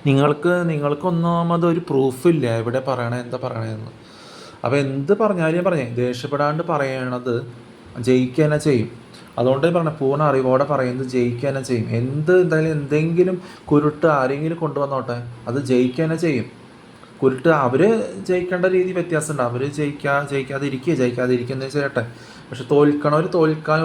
നിങ്ങൾക്കൊന്നാമത് ഒരു പ്രൂഫില്ല എവിടെ പറയണേ എന്താ പറയണതെന്ന്. അപ്പോൾ എന്ത് പറഞ്ഞാലും പറഞ്ഞേ ദേഷ്യപ്പെടാണ്ട് പറയണത് ജയിക്കുക തന്നെ ചെയ്യും. അതുകൊണ്ട് പറഞ്ഞ പൂർണ്ണ അറിവോടെ പറയുന്നത് ജയിക്കുക തന്നെ ചെയ്യും. എന്തായാലും എന്തെങ്കിലും കുരുട്ട് ആരെങ്കിലും കൊണ്ടുവന്നോട്ടെ, അത് ജയിക്കുക തന്നെ ചെയ്യും. കുരുട്ട് അവർ ജയിക്കേണ്ട രീതി വ്യത്യാസമുണ്ട്. അവർ ജയിക്കാതിരിക്കുന്നത് ചെയ്യട്ടെ. പക്ഷെ തോൽക്കാൻ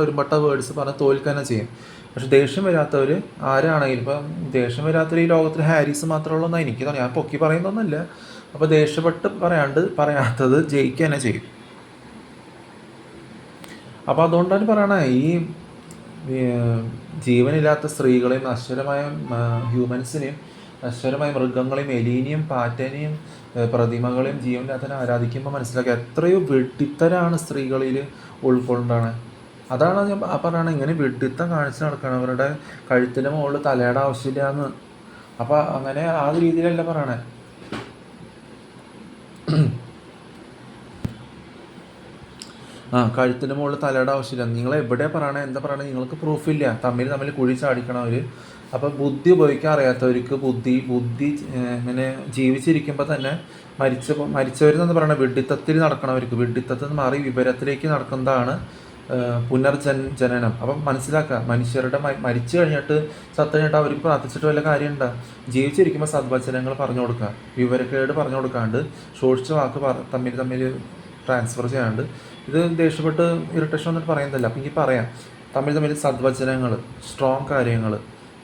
ഒരുപട്ട വേർഡ്സ് പറഞ്ഞ് തോൽക്കുക തന്നെ ചെയ്യും. പക്ഷെ ദേഷ്യം വരാത്തവർ ആരാണെങ്കിലും, ഇപ്പം ദേഷ്യം വരാത്തൊരു ഈ ലോകത്തിൽ ഹാരിസ് മാത്രമേ ഉള്ളൂ എന്നാണ് എനിക്ക് തോന്നുന്നത്. ഞാൻ പൊക്കി പറയുന്നൊന്നുമില്ല. അപ്പോൾ ദേഷ്യപ്പെട്ട് പറയാത്തത് ജയിക്കുക തന്നെ ചെയ്യും. അപ്പോൾ അതുകൊണ്ടാണ് പറയണേ, ഈ ജീവനില്ലാത്ത സ്ത്രീകളെയും നശ്വരമായ ഹ്യൂമൻസിനെയും നശ്വരമായ മൃഗങ്ങളെയും എലീനെയും പാറ്റനെയും പ്രതിമകളെയും ജീവനില്ലാത്തതിനെ ആരാധിക്കുമ്പോൾ മനസ്സിലാക്കുക എത്രയോ വെട്ടിത്തരാണ് സ്ത്രീകളിൽ ഉൾക്കൊണ്ടാണ്. അതാണ് ഞാൻ പറയണത്, ഇങ്ങനെ വെട്ടിത്തം കാണിച്ച് നടക്കണം. അവരുടെ കഴുത്തിൻ്റെ മുകളിൽ തലയുടെ ആവശ്യമില്ല എന്ന്. അപ്പം അങ്ങനെ ആ രീതിയിലല്ല പറയണേ. കഴുത്തിൻ്റെ മുകളിൽ തലയുടെ ആവശ്യമില്ല. നിങ്ങൾ എവിടെ പറയണേ എന്താ പറയണേ, നിങ്ങൾക്ക് പ്രൂഫില്ല. തമ്മിൽ കുഴി ചാടിക്കണം അവർ. അപ്പോൾ ബുദ്ധി ഉപയോഗിക്കാൻ അറിയാത്തവർക്ക് ബുദ്ധി ഇങ്ങനെ ജീവിച്ചിരിക്കുമ്പോൾ തന്നെ മരിച്ചവരെന്ന് പറയുന്നത് വിഡ്ഢിത്തത്തിൽ നടക്കണവർക്ക് വിഡ്ഢിത്തത്തിൽ നിന്ന് മാറി വിവരത്തിലേക്ക് നടക്കുന്നതാണ് പുനർജനനം. അപ്പം മനസ്സിലാക്കുക, മനുഷ്യരുടെ മരിച്ചു കഴിഞ്ഞിട്ട് ചത്തു കഴിഞ്ഞിട്ട് അവർക്ക് പ്രാർത്ഥിച്ചിട്ട് വല്ല കാര്യമുണ്ടോ? ജീവിച്ചിരിക്കുമ്പോൾ സദ്വചനങ്ങൾ പറഞ്ഞു കൊടുക്കുക, വിവരക്കേട് പറഞ്ഞു കൊടുക്കാണ്ട് സൂക്ഷിച്ച വാക്ക് തമ്മിൽ ട്രാൻസ്ഫർ ചെയ്യാണ്ട്. ഇത് ദേഷ്യപ്പെട്ട് ഇറിറ്റേഷൻ വന്നിട്ട് പറയുന്നില്ല. അപ്പം എനിക്ക് പറയാം, തമ്മിൽ സദ്വചനങ്ങൾ, സ്ട്രോങ് കാര്യങ്ങൾ,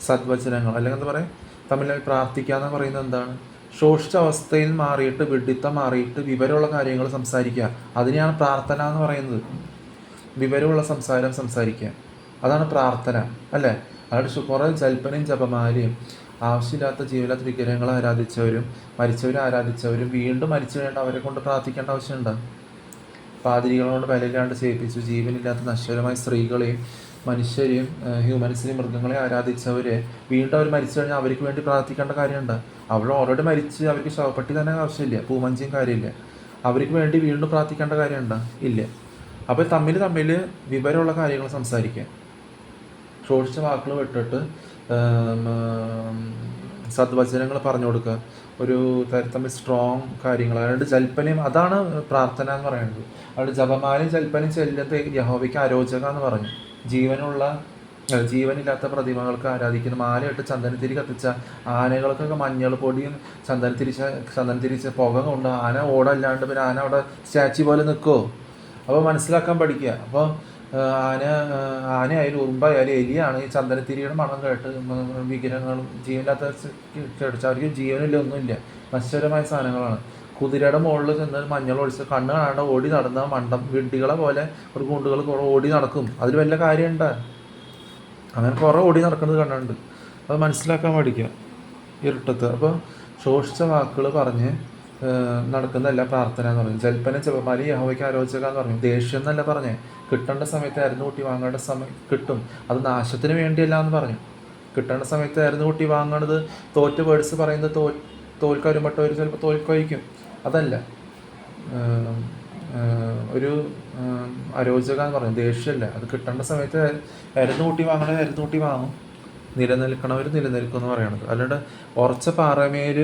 സദ്വചനങ്ങൾ, അല്ലെങ്കിൽ എന്താ പറയുക, തമ്മിൽ പ്രാർത്ഥിക്കുക എന്ന് പറയുന്നത് എന്താണ്? ശോഷിച്ച അവസ്ഥയിൽ മാറിയിട്ട് വിഡ്ഢിത്തം മാറിയിട്ട് വിവരമുള്ള കാര്യങ്ങൾ സംസാരിക്കുക. അതിനെയാണ് പ്രാർത്ഥന എന്ന് പറയുന്നത്. വിവരമുള്ള സംസാരിക്കുക, അതാണ് പ്രാർത്ഥന അല്ലേ? അല്ലാണ്ട് കുറേ ജൽപ്പനയും ജപമാലയും ആവശ്യമില്ലാത്ത ജീവനില്ലാത്ത വിഗ്രഹങ്ങളെ ആരാധിച്ചവരും മരിച്ചവരെ ആരാധിച്ചവരും വീണ്ടും മരിച്ചു കഴിഞ്ഞാൽ അവരെ കൊണ്ട് പ്രാർത്ഥിക്കേണ്ട ആവശ്യമുണ്ടോ? പാതിരികളോട് വിലയില്ലാണ്ട് ചെയ്യിപ്പിച്ചു ജീവനില്ലാത്ത നശ്വരമായ സ്ത്രീകളെയും മനുഷ്യരെയും ഹ്യൂമൻസിനെയും മൃഗങ്ങളെ ആരാധിച്ചവരെ വീണ്ടും അവർ മരിച്ചു കഴിഞ്ഞാൽ അവർക്ക് വേണ്ടി പ്രാർത്ഥിക്കേണ്ട കാര്യമുണ്ടോ? അവൾ ഓൾറെഡി മരിച്ച്, അവർക്ക് ശവപ്പെട്ടി തന്നെ ആവശ്യമില്ല, പൂമഞ്ചിയും കാര്യമില്ല. അവർക്ക് വേണ്ടി വീണ്ടും പ്രാർത്ഥിക്കേണ്ട കാര്യമുണ്ടോ? ഇല്ല. അപ്പോൾ തമ്മിൽ വിവരമുള്ള കാര്യങ്ങൾ സംസാരിക്കുക, ശോഷിച്ച വാക്കുകൾ വിട്ടിട്ട് സദ്വചനങ്ങൾ പറഞ്ഞു കൊടുക്കുക, ഒരു തമ്മിൽ സ്ട്രോങ് കാര്യങ്ങൾ. അതുകൊണ്ട് ജൽപ്പനയും അതാണ് പ്രാർത്ഥന എന്ന് പറയുന്നത്. അതുകൊണ്ട് ജപമാലയും ജൽപ്പനയും ചെല്ലുന്നത് യഹോവയ്ക്ക് അരോചക എന്ന് പറഞ്ഞു. ജീവനില്ലാത്ത പ്രതിമകൾക്ക് ആരാധിക്കുന്ന മാലയിട്ട് ചന്ദനത്തിരി കത്തിച്ച ആനകൾക്കൊക്കെ മഞ്ഞൾ പൊടിയും ചന്ദനത്തിരിച്ച പുക കൊണ്ട് ആന ഓടല്ലാണ്ട് പിന്നെ ആന അവിടെ സ്റ്റാച്ചു പോലെ നിൽക്കുമോ? അപ്പോൾ മനസ്സിലാക്കാൻ പഠിക്കുക. അപ്പോൾ ആനയായാലും ഉറുമ്പായാലും എലിയാണ് ഈ ചന്ദനത്തിരിയുടെ മണം കേട്ട് വിഗ്രഹങ്ങളും ജീവനില്ലാത്ത കേട്ടിച്ച് അവർക്ക് ജീവനില്ല, ഒന്നുമില്ല, നശ്വരമായ സാധനങ്ങളാണ്. കുതിരയുടെ മുകളിൽ ചെന്ന് മഞ്ഞൾ ഒഴിച്ച് കണ്ണ് കാണാണ്ട് ഓടി നടന്ന വിഡ്ഢികളെ പോലെ ഒരു ഗുണ്ടുകൾ കുറേ ഓടി നടക്കും. അതിൽ വല്ല കാര്യമുണ്ടോ? അങ്ങനെ കുറേ ഓടി നടക്കുന്നത് കണ്ടുണ്ട്. അത് മനസ്സിലാക്കാൻ പഠിക്കുക ഇരുട്ടത്ത്. അപ്പോൾ ശോഷിച്ച വാക്കുകൾ പറഞ്ഞ് നടക്കുന്നതല്ല പ്രാർത്ഥന എന്ന് പറഞ്ഞു. ജൽപ്പന ജപമാല യഹോവയ്ക്ക് ആലോചക എന്ന് പറഞ്ഞു. ദേഷ്യം എന്നല്ല പറഞ്ഞേ, കിട്ടേണ്ട സമയത്ത് അരുന്ന് കൂട്ടി വാങ്ങേണ്ട സമയം കിട്ടും, അത് നാശത്തിന് വേണ്ടിയല്ല എന്ന് പറഞ്ഞു. കിട്ടേണ്ട സമയത്ത് അരുന്ന് കൂട്ടി വാങ്ങണത് തോറ്റ വേർഡ്സ് പറയുന്നത് തോൽക്കരുമ്പട്ടവർ ചിലപ്പോൾ തോൽക്കുമായിരിക്കും. അതല്ല ഒരു അരോചക എന്ന് പറഞ്ഞു, ദേഷ്യമല്ല. അത് കിട്ടേണ്ട സമയത്ത് അരുന്ന് കൂട്ടി വാങ്ങണത് അരുന്ന് കൂട്ടി വാങ്ങും, നിലനിൽക്കണവർ നിലനിൽക്കും എന്ന് പറയണത്. അല്ലാണ്ട് ഉറച്ച പാറമേൽ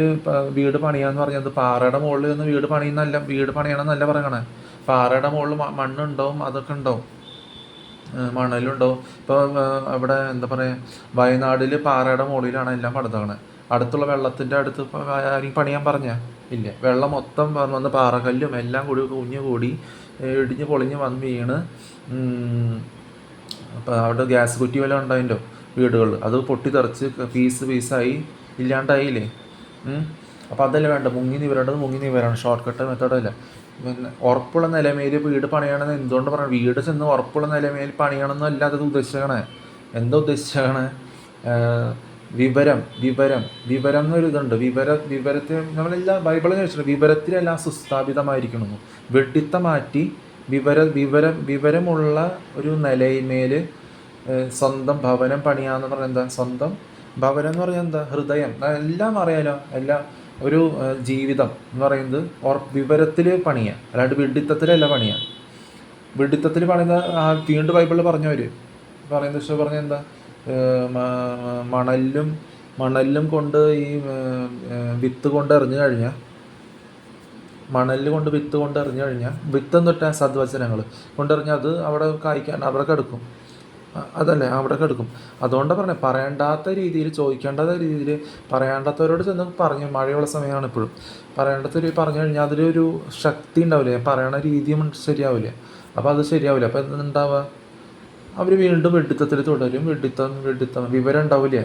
വീട് പണിയാന്ന് പറഞ്ഞത് പാറയുടെ മുകളിൽ നിന്ന് വീട് പണിയണം എന്നല്ല പറയണേ. പാറയുടെ മുകളിൽ മണ്ണുണ്ടാവും, അതൊക്കെ ഉണ്ടാവും, മണലുണ്ടാവും. ഇപ്പോൾ അവിടെ എന്താ പറയുക, വയനാടിൽ പാറയുടെ മുകളിലാണ് എല്ലാം പടുത്തണത്. അടുത്തുള്ള വെള്ളത്തിൻ്റെ അടുത്ത് ആരെങ്കിലും പണിയാൻ പറഞ്ഞാൽ ഇല്ല. വെള്ളം മൊത്തം വന്ന് പാറക്കല്ലും എല്ലാം കൂടി ഇടിഞ്ഞ് പൊളിഞ്ഞ് വന്ന് വീണ് അപ്പോൾ അവിടെ ഗ്യാസ് കുറ്റി വല്ല ഉണ്ടായില്ലോ വീടുകളിൽ, അത് പൊട്ടിത്തെറിച്ച് പീസായി ഇല്ലാണ്ടായില്ലേ. അപ്പോൾ അതല്ല വേണ്ട, മുങ്ങി നിവരാണ് ഷോർട്ട് കട്ട് മെത്തേഡല്ല. പിന്നെ ഉറപ്പുള്ള നിലമേൽ വീട് പണിയണമെന്ന് എന്തുകൊണ്ട് പറയണം? വീട് ചെന്ന് ഉറപ്പുള്ള നിലമേൽ പണിയണമെന്നല്ല അത് ഉദ്ദേശിക്കണേ. എന്താ ഉദ്ദേശിക്കണേ? വിവരം എന്നൊരു ഇതുണ്ട്. വിവരത്തിൽ നമ്മളെല്ലാം ബൈബിളിൽ വെച്ചിട്ടുണ്ട്, വിവരത്തിലെല്ലാം സുസ്ഥാപിതമായിരിക്കണമെന്ന്. വെട്ടിത്തം മാറ്റി വിവരമുള്ള ഒരു നിലയിന്മേൽ സ്വന്തം ഭവനം പണിയാന്ന് പറഞ്ഞാൽ എന്താ? സ്വന്തം ഭവനം എന്ന് പറഞ്ഞാൽ എന്താ? ഹൃദയം. എല്ലാം അറിയാലോ. ഒരു ജീവിതം എന്ന് പറയുന്നത് വിവരത്തിൽ പണിയുക, അല്ലാണ്ട് വിഡ്ഢിത്തത്തിലല്ല പണിയുക. വിഡ്ഢിത്തത്തിൽ പണിയുന്ന വീണ്ടും ബൈബിളിൽ പറഞ്ഞവർ പറയുന്ന പറഞ്ഞ എന്താ? മണലിലും കൊണ്ട് ഈ വിത്ത് കൊണ്ട് എറിഞ്ഞു കഴിഞ്ഞാൽ, മണലിൽ കൊണ്ട് വിത്ത് കൊണ്ട് എറിഞ്ഞു കഴിഞ്ഞാൽ, വിത്ത് എന്നിട്ട് സദ്വചനങ്ങൾ കൊണ്ടെറിഞ്ഞാൽ അത് അവിടെ കായ്ക്കാൻ അവിടെ കിടക്കും. അതല്ലേ അവിടെ കിടക്കും. അതുകൊണ്ട് പറഞ്ഞത് പറയേണ്ടാത്ത രീതിയിൽ, ചോദിക്കേണ്ടാത്ത രീതിയിൽ, പറയേണ്ടാത്തവരോട് ചെന്ന് പറഞ്ഞു. മഴയുള്ള സമയമാണ് ഇപ്പോഴും. പറയേണ്ടാത്ത രീതി പറഞ്ഞു കഴിഞ്ഞാൽ അതിലൊരു ശക്തി ഉണ്ടാവില്ലേ, പറയണ രീതിയും ശരിയാവില്ല. അപ്പോൾ അത് ശരിയാവില്ല. അപ്പോൾ എന്തുണ്ടാവുക, അവർ വീണ്ടും വെഡിത്തത്തിൽ തുടരും. വെഡിത്തം വിവരം ഉണ്ടാവില്ല.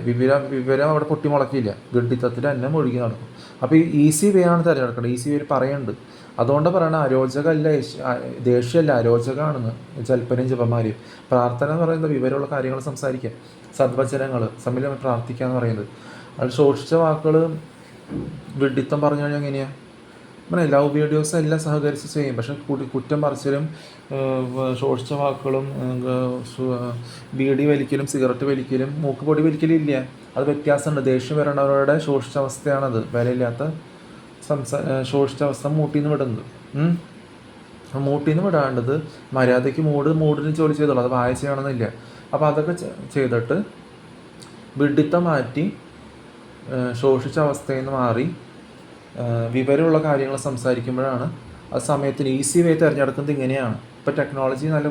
വിവരം അവിടെ പൊട്ടി മുളക്കില്ല. വെഡിത്തത്തിൽ തന്നെ മുഴുകി നടക്കും. അപ്പോൾ ഈ ഈസി വേ ആണ് തിരഞ്ഞെടുക്കേണ്ടത്. ഈസി വേ പറയുന്നുണ്ട്. അതുകൊണ്ട് പറയണ അരോചകമല്ല, ദേഷ്യമല്ല, അരോചകമാണെന്ന് ജൽപ്പനയും ജപമാരിയും. പ്രാർത്ഥന എന്ന് പറയുന്നത് വിവരമുള്ള കാര്യങ്ങൾ സംസാരിക്കുക, സദ്വചനങ്ങൾ തമ്മിൽ പ്രാർത്ഥിക്കുക എന്ന് പറയുന്നത്. അത് ശോഷിച്ച വാക്കുകൾ വെഡിത്തം പറഞ്ഞു കഴിഞ്ഞാൽ എങ്ങനെയാണ്? അങ്ങനെ ലവ് വീഡിയോസ് എല്ലാം സഹകരിച്ച് ചെയ്യും. പക്ഷെ കുറ്റം പറച്ചിലും ശോഷിച്ച വാക്കുകളും ബീഡി വലിക്കലും സിഗരറ്റ് വലിക്കലും മൂക്ക് പൊടി വലിക്കലും ഇല്ല. അത് വ്യത്യാസമുണ്ട്. ദേഷ്യം വരണവരുടെ ശോഷിച്ച അവസ്ഥയാണത്. വിലയില്ലാത്ത ശോഷിച്ച അവസ്ഥ മൂട്ടിന്ന് വിടുന്നത്. മൂട്ടിന്ന് വിടാണ്ടത് മര്യാദയ്ക്ക് മൂടിന് ജോലി ചെയ്തോളൂ. അത് വായ ചെയ്യണമെന്നില്ല. അപ്പോൾ അതൊക്കെ ചെയ്തിട്ട് വിഡിത്തം മാറ്റി ശോഷിച്ച അവസ്ഥയിൽ നിന്ന് മാറി വിവരമുള്ള കാര്യങ്ങൾ സംസാരിക്കുമ്പോഴാണ് ആ സമയത്തിന് ഈസി വേ തിരഞ്ഞെടുക്കുന്നത്. ഇങ്ങനെയാണ് ഇപ്പോൾ ടെക്നോളജി നല്ല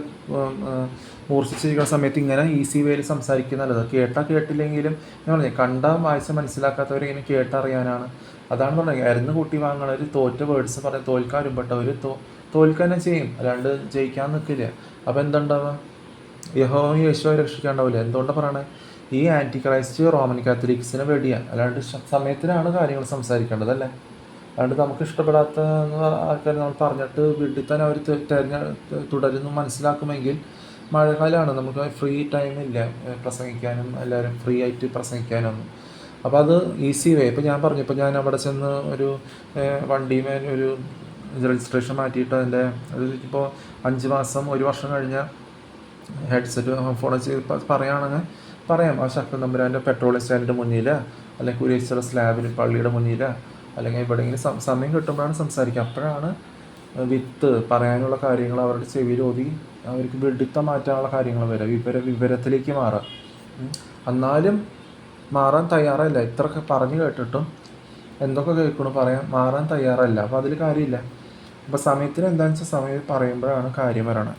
മൂർച്ഛിച്ചിരിക്കുന്ന സമയത്ത് ഇങ്ങനെ ഈസി വേയിൽ സംസാരിക്കുന്നത് നല്ലത്. കേട്ടില്ലെങ്കിലും ഞാൻ പറഞ്ഞു, കണ്ടാൽ വായിച്ച് മനസ്സിലാക്കാത്തവരിങ്ങനെ കേട്ടറിയാനാണ്. അതാണ് പറഞ്ഞത്, അരുന്ന് കൂട്ടി വാങ്ങണവർ തോറ്റ വേർഡ്സ് പറഞ്ഞ് തോൽക്കാൻ വരുമ്പോട്ടവർ തോൽക്കാൻ തന്നെ ചെയ്യും, അല്ലാണ്ട് ജയിക്കാൻ നിൽക്കില്ല. അപ്പോൾ എന്തുണ്ടാവുക, യഹോവയും യേശുവെ രക്ഷിക്കാണ്ടാവില്ല. എന്തുകൊണ്ടാണ് പറയണത്, ഈ ആൻറ്റി ക്രൈസ്റ്റ് റോമൻ കാത്തലിക്സിനെ വെടിയാണ്. അല്ലാണ്ട് സമയത്തിനാണ് കാര്യങ്ങൾ സംസാരിക്കേണ്ടതല്ലേ. അതുകൊണ്ട് നമുക്ക് ഇഷ്ടപ്പെടാത്ത ആൾക്കാർ നമ്മൾ പറഞ്ഞിട്ട് വീട്ടിൽ തന്നെ അവർ തുടരുന്നു മനസ്സിലാക്കുമെങ്കിൽ, മഴക്കാലമാണ്, നമുക്ക് ഫ്രീ ടൈമില്ല പ്രസംഗിക്കാനും, എല്ലാവരും ഫ്രീ ആയിട്ട് പ്രസംഗിക്കാനൊന്നും. അപ്പോൾ അത് ഈസി വേ. ഇപ്പോൾ ഞാൻ പറഞ്ഞു, ഇപ്പോൾ ഞാൻ അവിടെ ചെന്ന് ഒരു വണ്ടിമേൽ ഒരു രജിസ്ട്രേഷൻ മാറ്റിയിട്ട് അതിൻ്റെ ഇപ്പോൾ 5 മാസം 1 വർഷം കഴിഞ്ഞാൽ ഹെഡ്സെറ്റ് ഫോൺ ചെയ്ത് പറയുകയാണെങ്കിൽ പറയാം. ആ ശക്തൻ തമ്പുരാൻ്റെ പെട്രോളിയം സ്റ്റാൻഡിൻ്റെ മുന്നിൽ, അല്ലെങ്കിൽ കുരിശിലെ സ്ലാബിൽ പള്ളിയുടെ മുന്നിൽ, അല്ലെങ്കിൽ എവിടെയെങ്കിലും സമയം കിട്ടുമ്പോഴാണ് സംസാരിക്കുക. അപ്പോഴാണ് വിത്ത് പറയാനുള്ള കാര്യങ്ങൾ അവരുടെ ചെവിയിൽ ഓതി അവർക്ക് വെഡിത്തം മാറ്റാനുള്ള കാര്യങ്ങൾ വരിക, വിവരത്തിലേക്ക് മാറാം. എന്നാലും മാറാൻ തയ്യാറല്ല. ഇത്രയൊക്കെ പറഞ്ഞു കേട്ടിട്ടും എന്തൊക്കെ കേൾക്കണം പറയാൻ മാറാൻ തയ്യാറല്ല. അപ്പോൾ അതിൽ കാര്യമില്ല. അപ്പോൾ സമയത്തിന് എന്താണെന്ന് വെച്ചാൽ സമയം പറയുമ്പോഴാണ് കാര്യം വരണം.